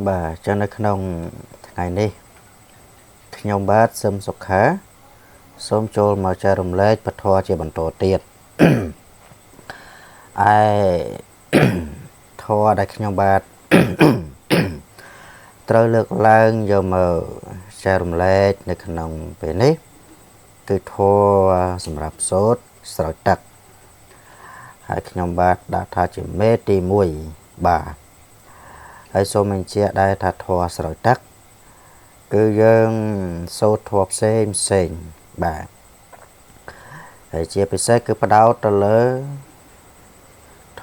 bà cho nó không ngàyនេះខ្ញុំបាទសឹមសុខាសូមចូលមកចែករំលែកពធជាបន្តទៀតឯធម៌ដែលខ្ញុំបាទត្រូវលើកឡើងយកមកចែករំលែកនៅក្នុងពេលនេះគឺធម៌សម្រាប់សូត្រស្រោចទឹកហើយខ្ញុំបាទដាក់ថាជាមេទី1បាទហើយសូមបញ្ជាក់ដែរថាធម៌ស្រោចទឹកគឺយើងសូត្រធម៌ផ្សេងបាទហើយជាពិសេសគឺផ្ដោតទៅលើ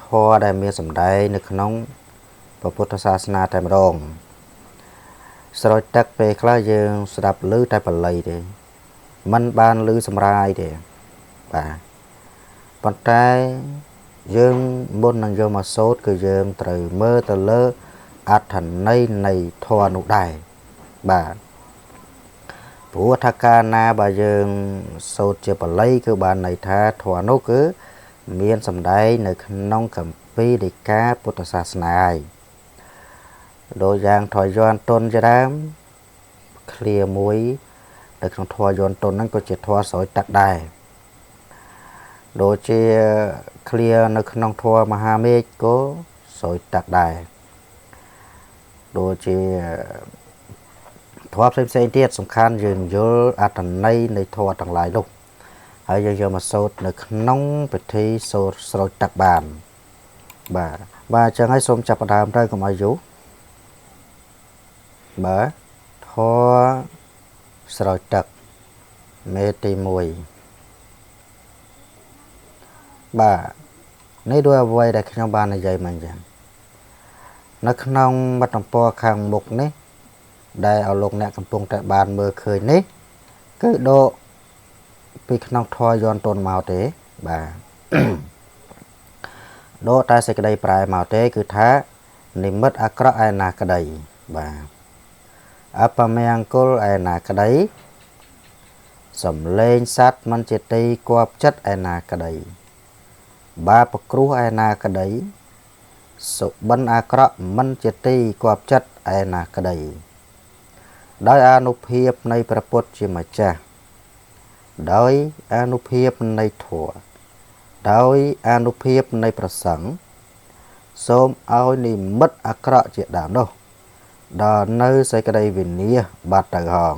ធម៌ដែលមានសម្ដែងនៅក្នុងពុទ្ធសាសនាតែម្ដងស្រោចទឹកពេលខ្លះយើងស្ដាប់ឮតែបល័យទេมันបានឮសម្រាយទេបាទប៉ុន្តែយើងមុននឹងយកមកសូត្រគឺយើងត្រូវមើលទៅលើអត្ថន័យនៃធម៌នោះដែរបាទព្រោះថាកាលណាបើយើងសូត្រជាបល័យគឺបានន័យថាធម៌នោះគឺមានសម្ដែងនៅក្នុងគម្ពីរដីកាពុទ្ធសាសនាហើយដូចយ៉ាងធម៌យ័ន្តទុនជាដើមឃ្លាមួយនៅក្នុងធម៌យ័ន្តទុនហ្នឹងក៏ជាធម៌ស្រោចទឹកដែរដូចជាឃ្លានៅក្នុងធម៌មហាមេឃក៏ស្រោចទឹកដែរដូចជាធម៌ផ្សេងទៀតសំខាន់យើងយល់អត្ថន័យនៃធម៌ទាំងឡាយនោះហើយយើងយកមកសូត្រនៅក្នុងពិធីសូត្រស្រោចទឹកបានបាទអញ្ចឹងហើយសូមចាប់ផ្ដើមទៅកុំឲ្យយូរបាទធម៌ស្រោចទឹកមេទី1បាទនេះដូចអ្វីដែលខ្ញុំបាននិយាយមកអញ្ចឹងនៅក្នុងបទទំព័រខាងមុខនេះដែលឲ្យលោកអ្នកកំពុងតែបានមើលឃើញនេះគឺដកពីក្នុងធម៌យន្តទុនមកទេបាទដកតែសេចក្តីប្រែមកទេគឺថានិមិត្តអាក្រក់ឯណាក្តីបាទអបមង្គលឯណាក្តីសំលេងសត្វមិនជាទីគប់ចិត្តឯណាក្តីបាបគ្រោះឯណាក្តីសុបិនអាក្រក់មិនជាទីគប់ចិត្តឯណាក្តីដោយអានុភាពនៃព្រះពុទ្ធជាម្ចាស់ដោយអានុភាពនៃធម៌ដោយអានុភាពនៃព្រះសង្ឃសូមឲ្យនិមិត្តអាក្រក់ជាដើមនោះដល់នៅសេចក្តីវិនាសបាត់ទៅហង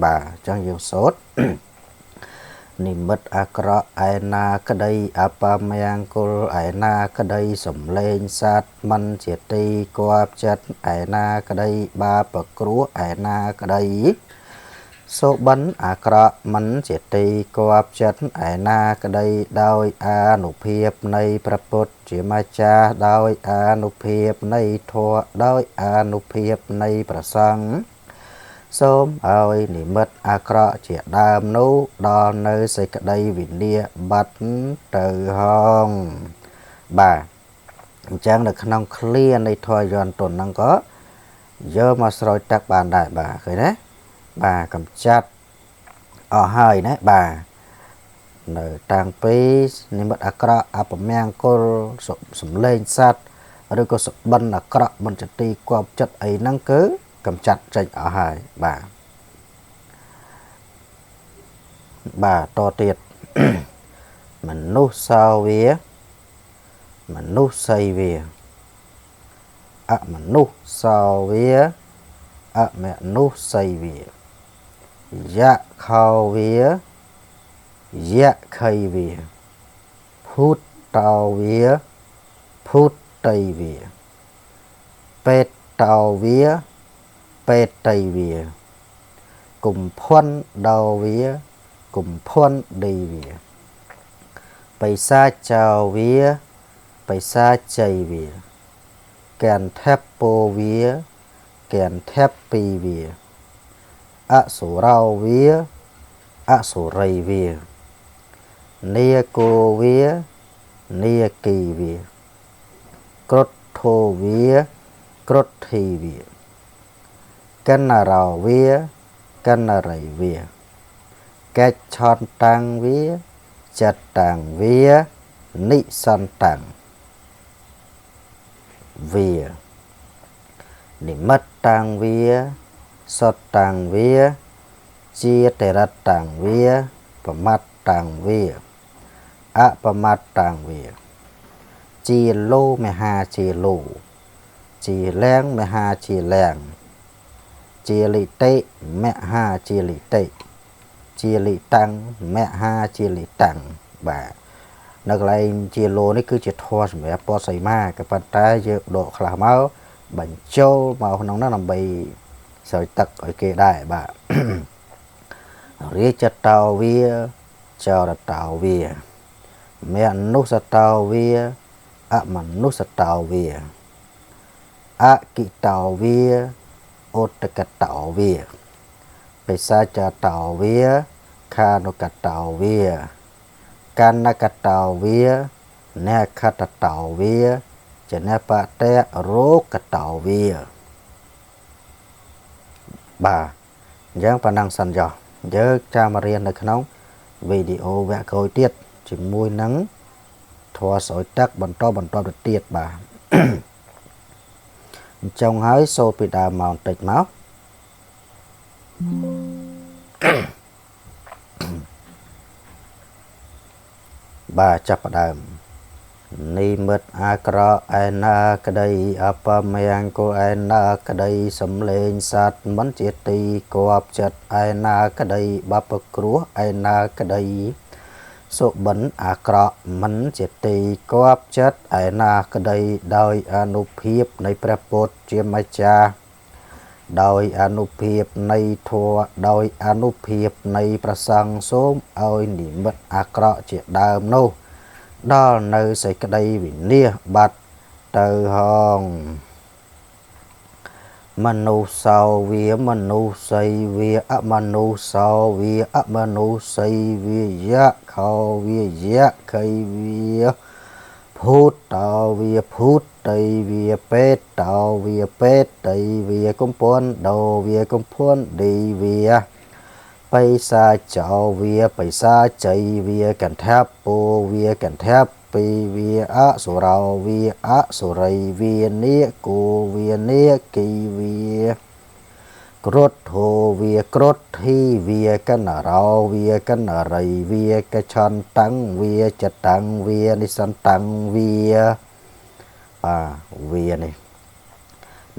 បាទអញ្ចឹងយើងសូត្រនិមិត្តអាក្រក់ឯណាក្តីអបមង្គលឯណាក្តីសំលេងសត្វមិនជាទីគប់ចិត្តឯណាក្តីបាបគ្រោះឯណាក្តីសុបិនអាក្រក់មិនជាទីគប់ចិត្តឯណាក្តីដោយអានុភាពនៃព្រះពុទ្ធជាម្ចាស់ដោយអានុភាពនៃធម៌ដោយអានុភាពនៃព្រះសង្ឃសូមឲ្យនិមិត្តអាក្រក់ជាដើមនោះដល់នៅសេចក្តីវិនាសបាត់ទៅហងបាទអញ្ចឹងនៅក្នុងឃ្លានៃធម៌យន្តទុនហ្នឹងក៏យកមកស្រោចទឹកបានដែរបាទឃើញទេបាទកំចាត់អស់ហើយណាបាទនៅតាំងពីនិមិត្តអាក្រក់អពមង្គលសំលេងសត្វឬក៏សុបិនអាក្រក់មិនចទីគប់ចិត្តអីហ្នឹងគឺកំចាត់ចេញអស់ហើយបាទតទៀតមនុស្សសាវាមនុស្សសីវាអមនុស្សសាវាអមនុស្សសីវាយៈខោវាយៈខៃវាភូតតោវាភូតតៃវាពេតតោវាពេតតៃវាគុំភ័ណ្ឌដោវាគុំភ័ណ្ឌដីវាបិសាចោវាបិសាចៃវាកែនថេបពោវាកែនថេបពីវាអសុរោវាអសុរីវានីកោវានីគីវាក្រុតធោវាក្រុតធីវាកណ្ណរោវាកណ្ណរីវាកិច្ចឆនតាំងវាចិត្តតាំងវានិសន្តាំងវា និមិត្តតាំងវាសុទ្ធតាំងវាជាតរិតតាំងវាប្រមាត់តាំងវាអប្រមាត់តាំងវាជាលោមហាជាលោជាលាំងមហាជាលាំងជាលិតិមហាជាលិតិជាលិតាំងមហាជាលិតាំងបាទនៅកន្លែងជាលោនេះគឺជាធម៌សម្រាប់ពសីមាក៏ប៉ុន្តែយើងដកខ្លះមកបញ្ចូលមកក្នុងនោះដើម្បីស្រោចទឹកឲ្យគេដែរបាទរាជតោវាចរតោវាមនុស្សតោវាអមនុស្សតោវាអកិតោវាឧតកតោវាបិសាចតោវាខានុកតោវាកណ្ណកតោវានេខតតោវាចនបតៈរោគតោវាបាទអញ្ចឹងប៉ុណ្ណឹងសិនចុះយើងចាំមករៀននៅក្នុងវីដេអូវគ្គក្រោយទៀតជាមួយនឹងធម៌ស្រោចទឹកបន្តទៅទៀតបាទអញ្ចឹងហើយសូត្រពីដើមមកបន្តិចមកបាទចាប់ផ្ដើមនិមិត្តអាក្រក់ឯណាក្តីអបមង្គលឯណាក្តីសំលេងសត្វមិនជាទីគប់ចិត្តឯណាក្តីបបគ្រោះឯណាក្តីសុបិនអាក្រក់មិនជាទីគប់ចិត្តឯណាក្តីដោយអនុភាពនៃព្រះពុទ្ធជាម្ចាស់ដោយអនុភាពនៃធម៌ដោយអនុភាពនៃប្រសង្ឃសូមឲ្យនិមិត្តអាក្រក់ជាដើមនោះដល់នៅសេចក្តីវិនាសបាត់ទៅហងមនុស្សោវាមនុស្សីវាអមនុស្សោវាអមនុស្សីវាយៈខោវាយៈខៃវាភូតតោវាភូតតៃវាពេតតោវាពេតតៃវាកំពន់ដោវាកំពន់ឌីវាបៃសាចោវាបៃសាចៃវាកន្ធាប់ពោវាកន្ធាប់ពីវាអសុរោវាអសុរីវានេគោវានេគីវាគ្រុតធោវាគ្រុតធីវាកណរោវាកណរីវាកឆន្តាំងវាចតាំងវានិសន្តាំងវាវានេះ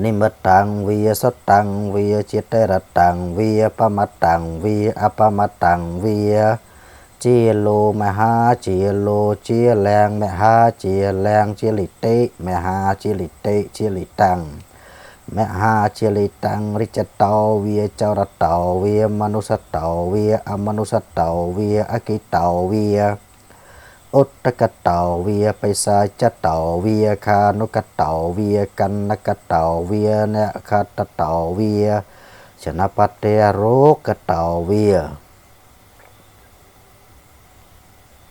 និមិត្តតាំងវាសតតាំងវាជាតរតាំងវាបមតតាំងវាអបមតតាំងវាជាលោមហាជាលោជាលាំងមហាជាលាំងជាលិតិមហាជាលិតិជាលិតាំងមហាជាលិតាំងរិចតោវាចរតោវាមនុស្សតោវាអមនុស្សតោវាអកិតោវាឧត្តកតោវាបិសាចតោវាខានុកតោវាកណ្ណកតោវានេខតតោវាចនបតេរោគតោវា